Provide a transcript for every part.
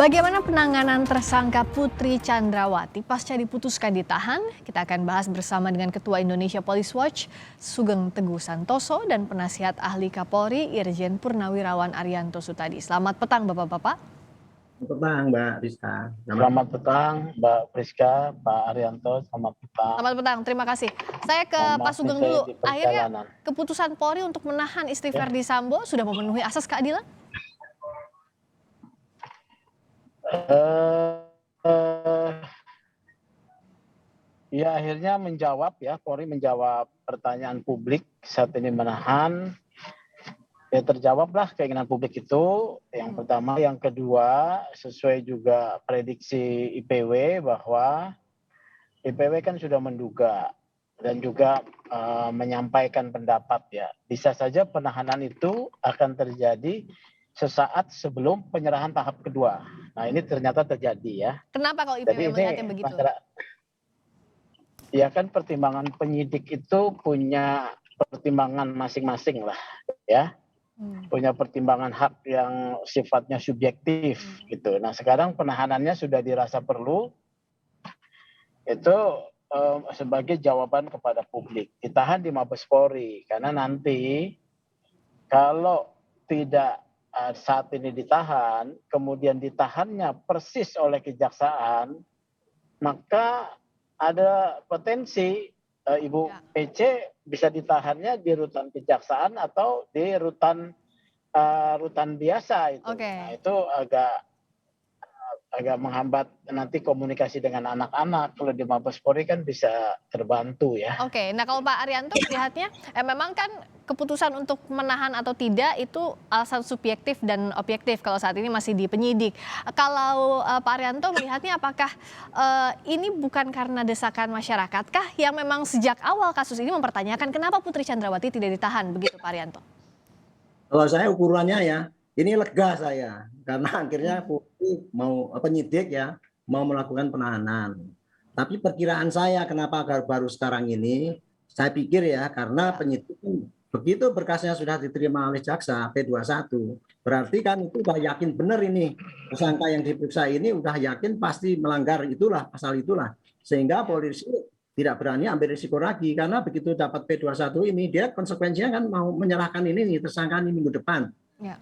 Bagaimana penanganan tersangka Putri Chandrawati pasca diputuskan ditahan? Kita akan bahas bersama dengan Ketua Indonesia Police Watch, Sugeng Teguh Santoso, dan penasihat ahli Kapolri, Irjen Purnawirawan Arianto Sutadi. Selamat petang, Bapak-Bapak. Selamat petang, Mbak Rizka. Selamat petang, Mbak Priska, Pak Arianto. Selamat petang. Selamat petang, terima kasih. Saya ke Pak Sugeng dulu. Akhirnya keputusan Polri untuk menahan istri Verdi Sambo sudah memenuhi asas keadilan? Ya akhirnya menjawab ya, Polri menjawab pertanyaan publik saat ini menahan. Ya terjawablah keinginan publik itu, yang pertama. Yang kedua, sesuai juga prediksi IPW bahwa IPW kan sudah menduga dan juga menyampaikan pendapat ya. Bisa saja penahanan itu akan terjadi sesaat sebelum penyerahan tahap kedua. Nah ini ternyata terjadi ya. Kenapa kalau IPW melihatnya begitu? Ya kan pertimbangan penyidik itu punya pertimbangan masing-masing lah ya. Punya pertimbangan hak yang sifatnya subjektif gitu. Nah sekarang penahanannya sudah dirasa perlu, itu sebagai jawaban kepada publik. Ditahan di Mabes Polri karena nanti kalau tidak saat ini ditahan, kemudian ditahannya persis oleh kejaksaan, maka ada potensi Ibu PC bisa ditahannya di rutan kejaksaan atau di rutan biasa itu. Nah, itu agak menghambat nanti komunikasi dengan anak-anak. Kalau di Mabes Polri kan bisa terbantu ya. Oke, nah kalau Pak Arianto melihatnya, memang kan keputusan untuk menahan atau tidak itu alasan subjektif dan objektif kalau saat ini masih di penyidik. Kalau Pak Arianto melihatnya apakah ini bukan karena desakan masyarakat kah yang memang sejak awal kasus ini mempertanyakan kenapa Putri Chandrawati tidak ditahan, begitu Pak Arianto? Kalau saya ukurannya ya, ini lega saya karena akhirnya penyidik ya mau melakukan penahanan. Tapi perkiraan saya kenapa baru sekarang ini, saya pikir ya karena penyidik begitu berkasnya sudah diterima oleh jaksa P21, berarti kan itu udah yakin benar ini tersangka yang diperiksa ini udah yakin pasti melanggar itulah pasal itulah, sehingga polisi tidak berani ambil risiko lagi karena begitu dapat P21 ini dia konsekuensinya kan mau menyerahkan ini tersangka ini minggu depan. Ya.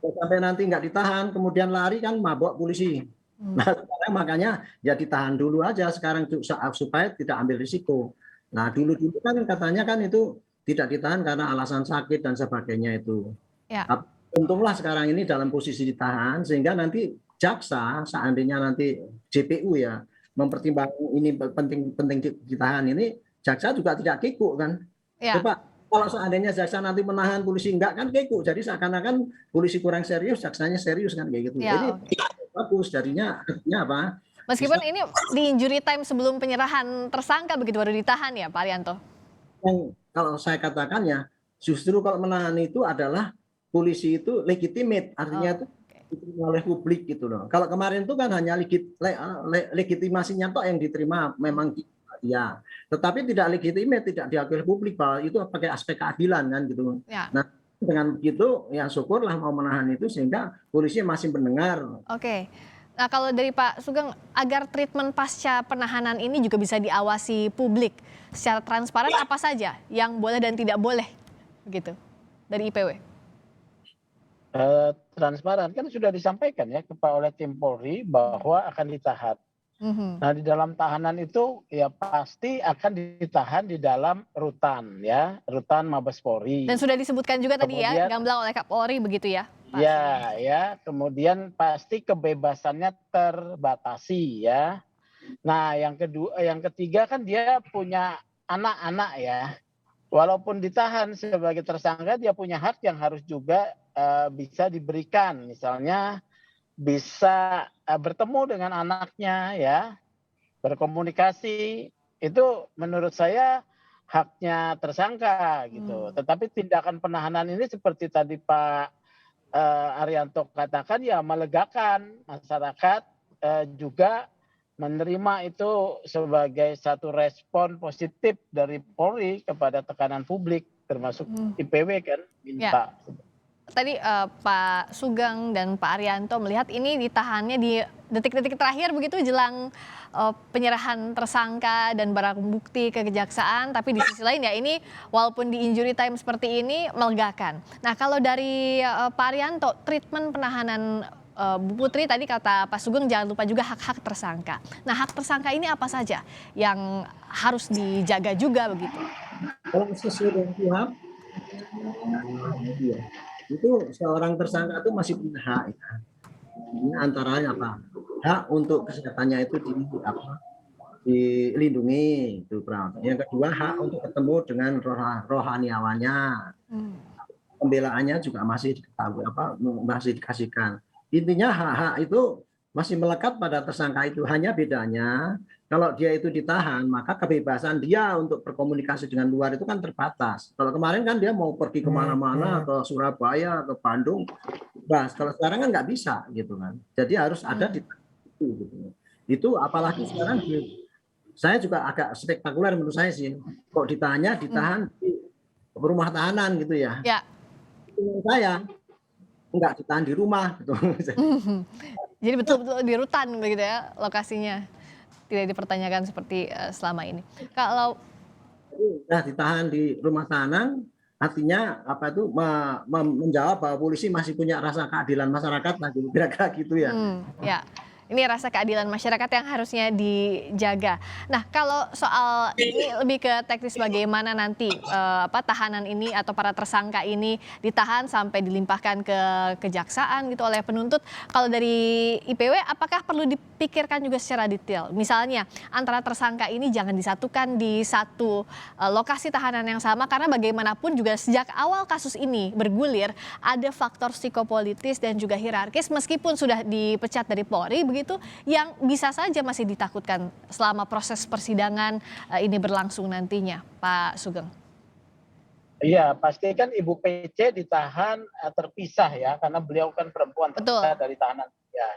Sampai nanti nggak ditahan kemudian lari kan mabok polisi. Nah sekarang makanya ya ditahan dulu aja sekarang supaya tidak ambil risiko. Nah dulu kan katanya kan itu tidak ditahan karena alasan sakit dan sebagainya itu. Ya. Untunglah sekarang ini dalam posisi ditahan sehingga nanti jaksa seandainya nanti JPU ya mempertimbangkan ini penting ditahan ini, jaksa juga tidak kikuk kan. Ya. Coba kalau seandainya jaksa nanti menahan polisi enggak kan kikuk, jadi seakan-akan polisi kurang serius, jaksanya serius kan kayak gitu. Ya, jadi bagus jadinya apa? Meskipun ini di injury time sebelum penyerahan tersangka begitu baru ditahan ya Pak Arianto. Kalau saya katakan ya justru kalau menahan itu adalah polisi itu legitimate, artinya itu diterima oleh publik gitu loh. Kalau kemarin itu kan hanya legitimasinya toh yang diterima memang ya, tetapi tidak legitimate, tidak diakui publik bahwa itu pakai aspek keadilan kan gitu. Ya. Nah dengan begitu ya syukurlah mau menahan itu sehingga polisi masih mendengar. Oke. Nah kalau dari Pak Sugeng, agar treatment pasca penahanan ini juga bisa diawasi publik secara transparan, apa saja yang boleh dan tidak boleh begitu dari IPW? Transparan kan sudah disampaikan ya oleh tim Polri bahwa akan ditahan. Nah di dalam tahanan itu ya pasti akan ditahan di dalam rutan ya, rutan Mabes Polri. Dan sudah disebutkan juga kemudian, tadi ya gamblang oleh Kapolri begitu ya Pak? Ya, kemudian pasti kebebasannya terbatasi ya. Nah yang ketiga kan dia punya anak-anak ya. Walaupun ditahan sebagai tersangka dia punya hak yang harus juga bisa diberikan, misalnya bisa bertemu dengan anaknya ya, berkomunikasi, itu menurut saya haknya tersangka gitu. Tetapi tindakan penahanan ini seperti tadi Pak Arianto katakan ya melegakan masyarakat, juga menerima itu sebagai satu respon positif dari Polri kepada tekanan publik termasuk IPW kan minta. Ya. tadi Pak Sugeng dan Pak Arianto melihat ini ditahannya di detik-detik terakhir begitu jelang penyerahan tersangka dan barang bukti ke kejaksaan, tapi di sisi lain ya ini walaupun di injury time seperti ini melegakan. Nah kalau dari Pak Arianto, treatment penahanan Bu Putri tadi kata Pak Sugeng jangan lupa juga hak-hak tersangka. Nah hak tersangka ini apa saja yang harus dijaga juga begitu? Kalau sesuai dengan KUHP, ya, itu seorang tersangka itu masih punya hak ya. Ini antaranya apa? Hak untuk kesehatannya itu dilindungi, itu pertama. Yang kedua hak untuk ketemu dengan rohaniawannya, pembelaannya juga masih diketahui masih dikasihkan. Intinya hak-hak itu masih melekat pada tersangka itu, hanya bedanya kalau dia itu ditahan maka kebebasan dia untuk berkomunikasi dengan luar itu kan terbatas. Kalau kemarin kan dia mau pergi kemana-mana ke Surabaya ke Bandung, bebas. Kalau sekarang kan nggak bisa gitu kan. Jadi harus ada di itu gitu. Itu apalagi sekarang saya juga agak spektakuler menurut saya sih. Kok ditahan di rumah tahanan gitu ya. Ya. Menurut saya enggak ditahan di rumah gitu. Jadi betul-betul di rutan begitu ya lokasinya. Tidak dipertanyakan seperti selama ini. Kalau ditahan di rumah tahanan artinya apa itu menjawab bahwa polisi masih punya rasa keadilan masyarakat lah kira-kira gitu ya. Ya. Ini rasa keadilan masyarakat yang harusnya dijaga. Nah, kalau soal ini lebih ke teknis bagaimana nanti tahanan ini atau para tersangka ini ditahan sampai dilimpahkan ke kejaksaan gitu oleh penuntut. Kalau dari IPW, apakah perlu dipikirkan juga secara detail? Misalnya antara tersangka ini jangan disatukan di satu lokasi tahanan yang sama karena bagaimanapun juga sejak awal kasus ini bergulir ada faktor psikopolitis dan juga hierarkis meskipun sudah dipecat dari Polri begitu yang bisa saja masih ditakutkan selama proses persidangan ini berlangsung nantinya, Pak Sugeng. Iya, pastikan Ibu PC ditahan terpisah ya, karena beliau kan perempuan terpisah dari tahanan. Ya.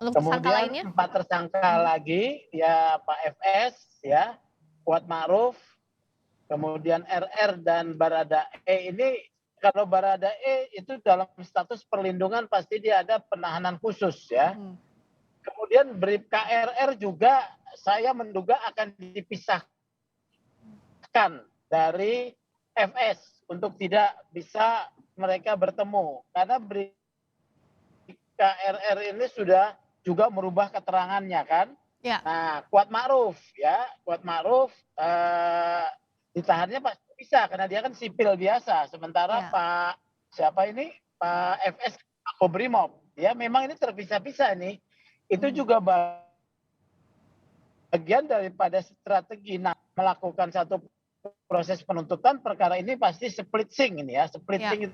Untuk tersangka Kemudian lainnya? 4 tersangka lagi, ya Pak FS, ya, Kuat Ma'ruf, kemudian RR dan Barada E ini. Kalau Barada E itu dalam status perlindungan pasti dia ada penahanan khusus ya. Kemudian Bribka RR juga saya menduga akan dipisahkan dari FS untuk tidak bisa mereka bertemu. Karena Bribka RR ini sudah juga merubah keterangannya kan. Ya. Nah, Kuat Ma'ruf ya, Kuat Ma'ruf ditahannya pasti bisa karena dia kan sipil biasa. Sementara Pak siapa ini? Pak FS Makobrimob. Ya memang ini terpisah-pisah nih. Itu juga bagian daripada strategi melakukan satu proses penuntutan perkara ini pasti splitsing ini ya, splitsing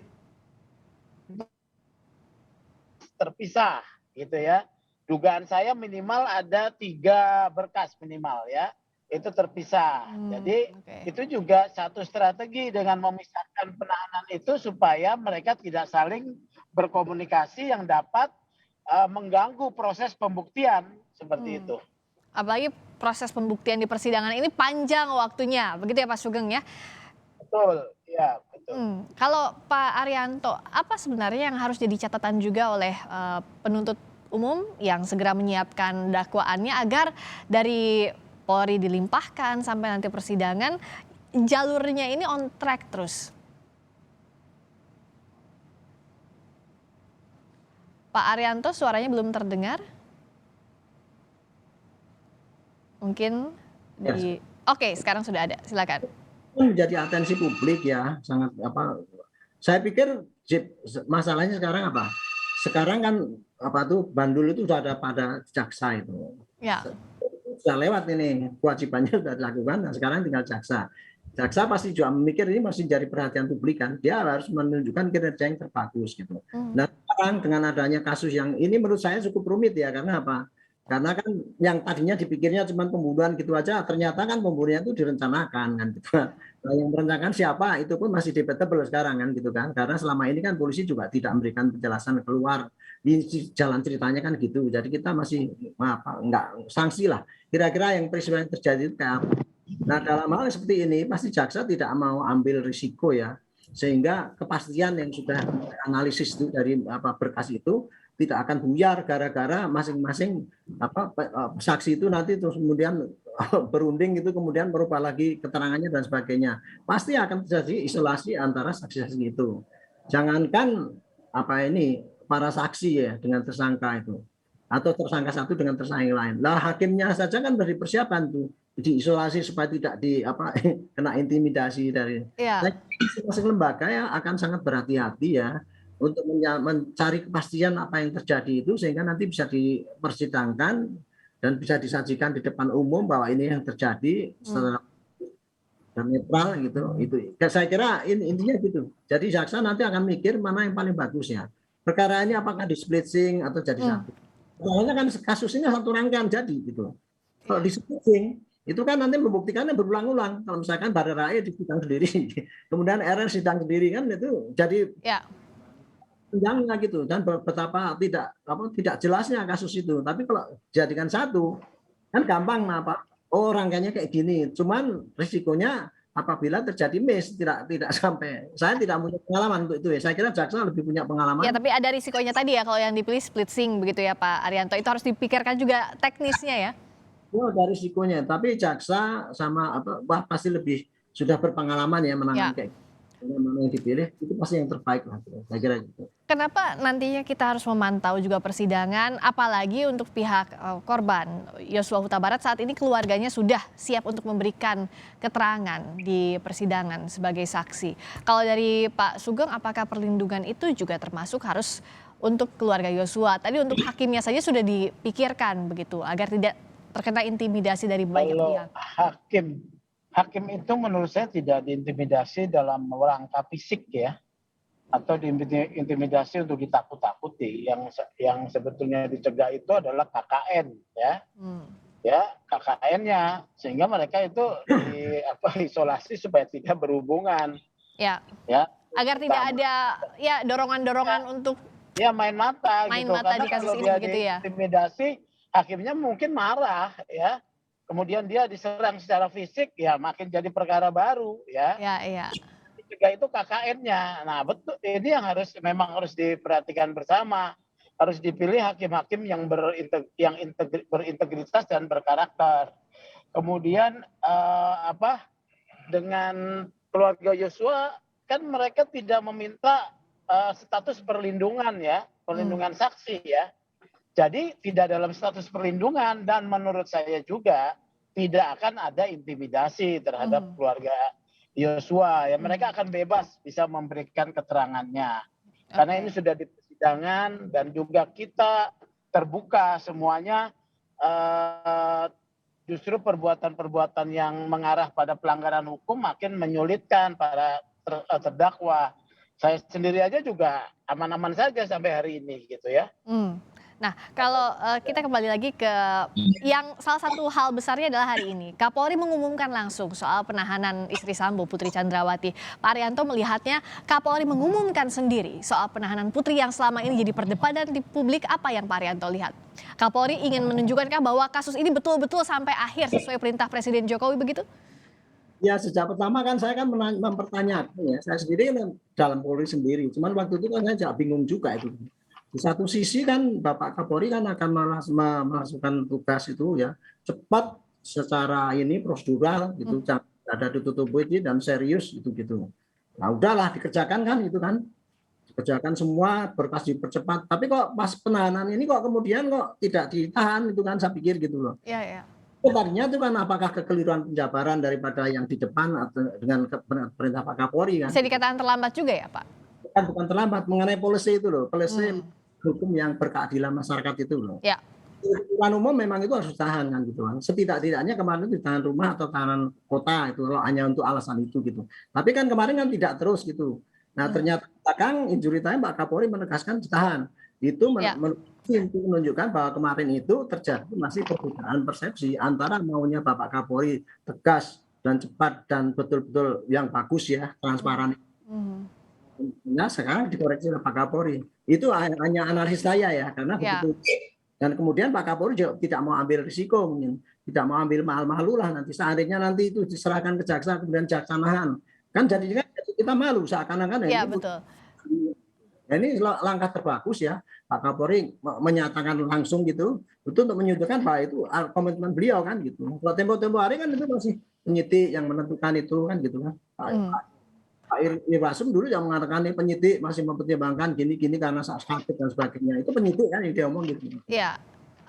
terpisah gitu ya. Dugaan saya minimal ada 3 berkas minimal ya, itu terpisah. Jadi itu juga satu strategi dengan memisahkan penahanan itu supaya mereka tidak saling berkomunikasi yang dapat mengganggu proses pembuktian seperti itu. Apalagi proses pembuktian di persidangan ini panjang waktunya, begitu ya Pak Sugeng ya? Betul, ya betul. Kalau Pak Arianto, apa sebenarnya yang harus jadi catatan juga oleh penuntut umum yang segera menyiapkan dakwaannya agar dari Polri dilimpahkan sampai nanti persidangan jalurnya ini on track terus? Pak Arianto suaranya belum terdengar. Mungkin di Oke, sekarang sudah ada. Silakan. Menjadi atensi publik ya, sangat saya pikir masalahnya sekarang apa? Sekarang kan bandul itu sudah ada pada jaksa itu. Ya. Sudah lewat ini, kewajibannya sudah dilakukan, nah sekarang tinggal jaksa. Jaksa pasti juga memikir ini masih jadi perhatian publik kan, dia harus menunjukkan kinerja yang terbagus gitu. Nah sekarang dengan adanya kasus yang ini menurut saya cukup rumit ya, karena apa? Karena kan yang tadinya dipikirnya cuma pembunuhan gitu aja, ternyata kan pembunuhan itu direncanakan kan gitu. Nah, yang merencanakan siapa itu pun masih debatable sekarang kan gitu kan, karena selama ini kan polisi juga tidak memberikan penjelasan keluar di jalan ceritanya kan gitu. Jadi kita masih nggak sanksi lah. Kira-kira yang peristiwa yang terjadi itu kayak apa? Nah dalam hal seperti ini pasti jaksa tidak mau ambil risiko ya. sehingga kepastian yang sudah analisis itu dari berkas itu tidak akan buyar gara-gara masing-masing saksi itu nanti terus kemudian berunding itu kemudian merubah lagi keterangannya dan sebagainya. Pasti akan terjadi isolasi antara saksi-saksi itu. Jangankan para saksi ya dengan tersangka itu, atau tersangka satu dengan tersangka yang lain. Lah hakimnya saja kan sudah dipersiapkan tuh diisolasi supaya tidak kena intimidasi dari. Masing-masing lembaga ya akan sangat berhati-hati ya untuk mencari kepastian apa yang terjadi itu sehingga nanti bisa dipersidangkan dan bisa disajikan di depan umum bahwa ini yang terjadi secara netral gitu. Itu saya kira intinya gitu. Jadi jaksa nanti akan mikir mana yang paling bagus ya. Perkara ini apakah di splitting atau jadi satu. Soalnya kan kasusnya satu rangkaian jadi gitu. Kalau di splitting itu kan nanti membuktikannya berulang-ulang. Kalau misalkan Baradae di sidang sendiri, kemudian RR sidang sendiri kan itu jadi panjangnya gitu dan betapa tidak jelasnya kasus itu. Tapi kalau jadikan satu kan gampang rangkaiannya kayak gini. Cuman risikonya apabila terjadi miss tidak sampai. Saya tidak punya pengalaman untuk itu ya. Saya kira jaksa lebih punya pengalaman. Ya, tapi ada risikonya tadi ya kalau yang dipilih split sync begitu ya Pak Arianto. Itu harus dipikirkan juga teknisnya ya. Ada risikonya, tapi jaksa sama pasti lebih sudah berpengalaman ya menangani kayak mana yang dipilih itu pasti yang terbaik lah. Saya kira gitu. Kenapa nantinya kita harus memantau juga persidangan, apalagi untuk pihak korban Yosua Huta Barat saat ini keluarganya sudah siap untuk memberikan keterangan di persidangan sebagai saksi. Kalau dari Pak Sugeng, apakah perlindungan itu juga termasuk harus untuk keluarga Yosua? Tadi untuk hakimnya saja sudah dipikirkan begitu agar tidak terkena intimidasi dari banyak pihak. Hakim itu menurut saya tidak diintimidasi dalam rangka fisik ya, atau diintimidasi untuk ditakut-takuti. Yang sebetulnya dicegah itu adalah KKN ya, KKN-nya, sehingga mereka itu isolasi supaya tidak berhubungan. Ya. Agar tidak ada dorongan-dorongan untuk main mata gitu. Karena di kasus ini begitu ya. Intimidasi, hakimnya mungkin marah ya. Kemudian dia diserang secara fisik, ya makin jadi perkara baru ya. Juga itu KKN-nya. Nah betul, ini yang memang harus diperhatikan bersama. Harus dipilih hakim-hakim yang berintegritas dan berkarakter. Kemudian dengan keluarga Yosua kan mereka tidak meminta status perlindungan ya, perlindungan saksi ya. Jadi tidak dalam status perlindungan dan menurut saya juga tidak akan ada intimidasi terhadap keluarga Yosua. Ya mereka akan bebas bisa memberikan keterangannya. Karena ini sudah di persidangan dan juga kita terbuka semuanya, justru perbuatan-perbuatan yang mengarah pada pelanggaran hukum makin menyulitkan para terdakwa. Saya sendiri aja juga aman-aman saja sampai hari ini gitu ya. Nah, kalau kita kembali lagi ke yang salah satu hal besarnya adalah hari ini Kapolri mengumumkan langsung soal penahanan istri Sambo, Putri Chandrawati. Pak Arianto melihatnya Kapolri mengumumkan sendiri soal penahanan Putri yang selama ini jadi perdebatan di publik. Apa yang Pak Arianto lihat? Kapolri ingin menunjukkankah bahwa kasus ini betul-betul sampai akhir sesuai perintah Presiden Jokowi begitu? Ya sejak pertama kan saya kan mempertanyakan ya, saya sendiri kan dalam Polri sendiri. Cuman waktu itu kan saya agak bingung juga itu. Di satu sisi kan Bapak Kapolri kan akan melakukan tugas itu ya cepat secara prosedural gitu, ada ditutupi dan serius gitu. Nah udahlah dikerjakan kan itu kan, dikerjakan semua berkas dipercepat. Tapi kok pas penahanan ini kok kemudian kok tidak ditahan itu kan saya pikir gitu loh. Tadinya itu kan apakah kekeliruan penjabaran daripada yang di depan atau dengan perintah Pak Kapolri kan? Bisa dikatakan terlambat juga ya Pak? Bukan terlambat, mengenai policy itu loh, policy hukum yang berkeadilan masyarakat itu loh. Kebutuhan umum memang itu harus ditahan kan gitu kan. Setidak-tidaknya kemarin itu ditahan rumah atau tahanan kota itu loh, hanya untuk alasan itu gitu. Tapi kan kemarin kan tidak terus gitu. Nah ternyata belakang injury time Pak Kapolri menegaskan ditahan. Itu menunjukkan bahwa kemarin itu terjadi masih perbedaan persepsi antara maunya Bapak Kapolri tegas dan cepat dan betul-betul yang bagus ya, transparan. Nah sekarang dikoreksi oleh Pak Kapolri. Itu hanya analisis saya ya, karena begitu. Dan kemudian Pak Kapolri juga tidak mau ambil risiko, mungkin tidak mau ambil mahal-mahal lah nanti seandainya nanti itu diserahkan ke jaksa kemudian jaksa nahan. Kan jadinya kita malu seakan-akan Iya, ini betul. nah, ini langkah terbagus ya Pak Kapolri menyatakan langsung gitu itu untuk menyudutkan bahwa itu komitmen beliau kan gitu. Kalau tempo-tempo hari kan itu masih penyidik yang menentukan itu kan gitu kan. Hmm. Pak Irwasum dulu yang mengatakan ini penyidik masih mempertimbangkan gini-gini karena sakit dan sebagainya. Itu penyidik kan yang dia omong gitu. Iya,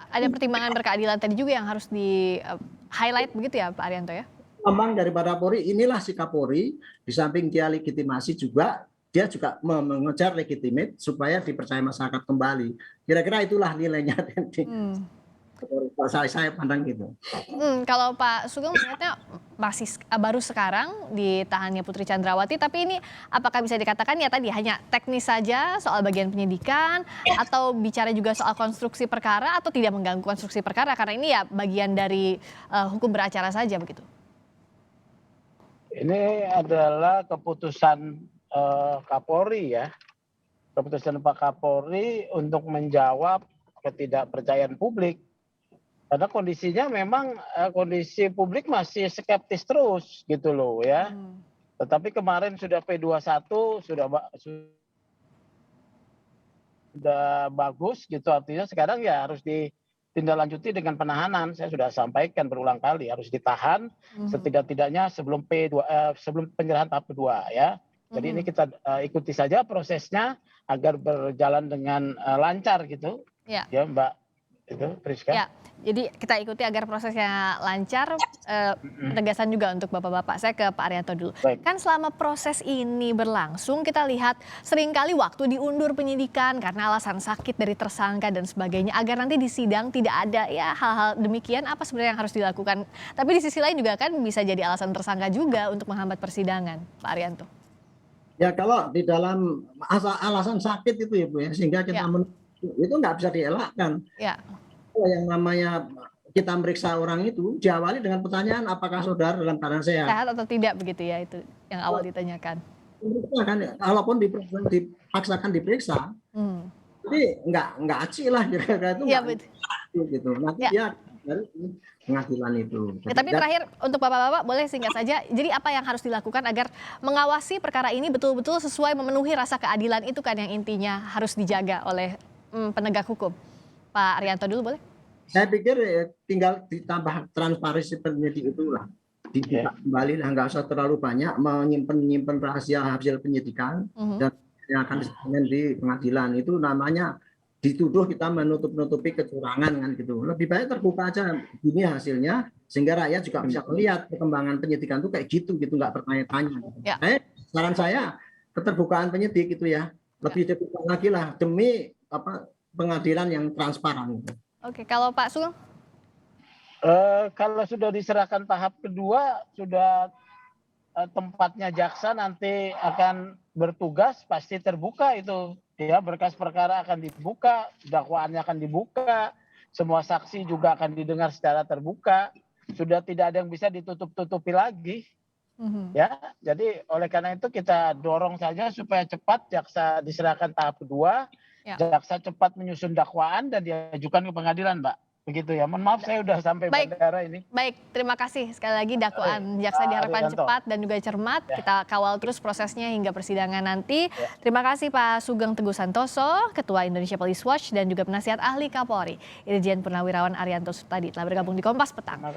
ada pertimbangan berkeadilan tadi juga yang harus di highlight begitu ya Pak Arianto ya? Lambang daripada Polri, inilah sikap Polri, di samping dia legitimasi juga, dia juga mengejar legitimate supaya dipercaya masyarakat kembali. Kira-kira itulah nilainya. Kalau saya pandang gitu. Kalau Pak Sugeng melihatnya masih baru sekarang ditahannya Putri Chandrawati, tapi ini apakah bisa dikatakan ya tadi hanya teknis saja soal bagian penyidikan, atau bicara juga soal konstruksi perkara, atau tidak mengganggu konstruksi perkara karena ini ya bagian dari hukum beracara saja begitu? Ini adalah keputusan Kapolri ya, keputusan Pak Kapolri untuk menjawab ketidakpercayaan publik. Karena kondisinya memang kondisi publik masih skeptis terus gitu loh ya. Tetapi kemarin sudah P21 sudah bagus gitu, artinya sekarang ya harus ditindaklanjuti dengan penahanan. Saya sudah sampaikan berulang kali harus ditahan setidak-tidaknya sebelum sebelum penyerahan tahap kedua ya. Jadi ini kita ikuti saja prosesnya agar berjalan dengan lancar gitu. Ya Mbak itu Priska. Ya, jadi kita ikuti agar prosesnya lancar. Penegasan juga untuk bapak-bapak. Saya ke Pak Arianto dulu. Baik. Kan selama proses ini berlangsung kita lihat seringkali waktu diundur penyidikan karena alasan sakit dari tersangka dan sebagainya, agar nanti di sidang tidak ada ya hal-hal demikian. Apa sebenarnya yang harus dilakukan? Tapi di sisi lain juga kan bisa jadi alasan tersangka juga untuk menghambat persidangan, Pak Arianto. Ya kalau di dalam alasan sakit itu ya Bu ya, sehingga kita itu nggak bisa dielakkan. Ya. Yang namanya kita meriksa orang itu diawali dengan pertanyaan apakah saudara dalam keadaan sehat. Sehat atau tidak begitu ya, itu yang awal ditanyakan. Kan, walaupun dipaksakan diperiksa, jadi nggak aci lah kira-kira itu. Iya betul. Gitu. Nanti dia dari pengadilan itu. Tapi terakhir untuk bapak-bapak boleh singkat saja. Jadi apa yang harus dilakukan agar mengawasi perkara ini betul-betul sesuai memenuhi rasa keadilan, itu kan yang intinya harus dijaga oleh penegak hukum. Pak Arianto dulu boleh? Saya pikir tinggal ditambah transparansi penyidik itulah. Dibuka kembali lah, nggak usah terlalu banyak menyimpan rahasia hasil penyidikan dan yang akan disampaikan di pengadilan. Itu namanya dituduh kita menutup-nutupi kecurangan kan gitu. Lebih baik terbuka aja gini hasilnya sehingga rakyat juga bisa melihat perkembangan penyidikan itu kayak gitu nggak bertanya-tanya. Saran saya keterbukaan penyidik itu ya lebih terbuka lagi lah demi pengadilan yang transparan. Oke, kalau Pak Sugeng? Kalau sudah diserahkan tahap kedua, sudah tempatnya jaksa nanti akan bertugas, pasti terbuka itu. Ya, berkas perkara akan dibuka, dakwaannya akan dibuka, semua saksi juga akan didengar secara terbuka. Sudah tidak ada yang bisa ditutup-tutupi lagi. Ya, jadi oleh karena itu kita dorong saja supaya cepat jaksa diserahkan tahap kedua. Jaksa cepat menyusun dakwaan dan diajukan ke pengadilan, Mbak. Begitu ya. Mohon maaf saya sudah sampai bandara ini. Baik, terima kasih sekali lagi. Dakwaan jaksa diharapkan cepat dan juga cermat. Kita kawal terus prosesnya hingga persidangan nanti. Terima kasih Pak Sugeng Teguh Santoso, Ketua Indonesia Police Watch dan juga penasihat ahli Kapolri, Irjen Purnawirawan Arianto Suptadi telah bergabung di Kompas Petang.